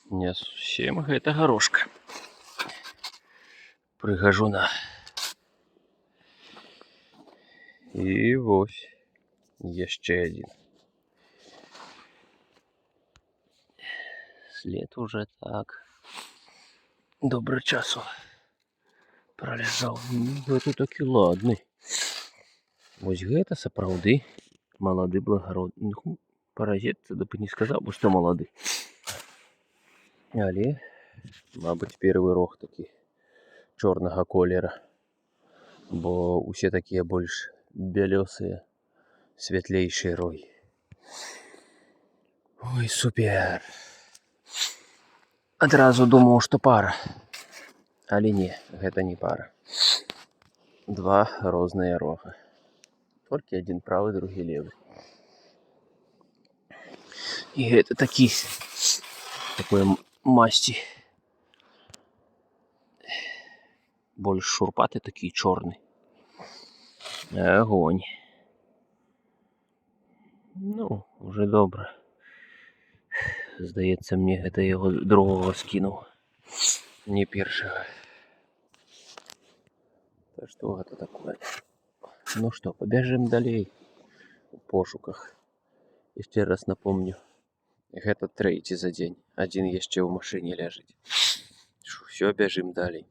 Не зусім гэта горошка. Прыгажуна. І вось яшчэ адзін. След уже так добры часу проляжаў. Гэта такі ладны. Вось гэта сапраўды малады благародны. Паразецца, да б не сказаў, бо што малады. Але, мабыць, первы рог такі чорнага колера. Бо усе такія больш бялёсыя, святлейшыя рогі. Ой, супер. Адразу думаў, што пара. Але не, гэта не пара. Два розныя рога. Толькі адзін правы, другі левы. І гэта такі, такой масці. Больш шурпаты, такі чорны. Агонь. Ну, уже добра. Здаецца, мне гэта яго другога скінуў. Не першага. Та што гэта такое? Ну што, пабяжым далей у пошуках. Яшчэ раз напомню. Гэта трэці за дзень. Адзін яшчэ ў машыне ляжыць. Усё, бяжым далей.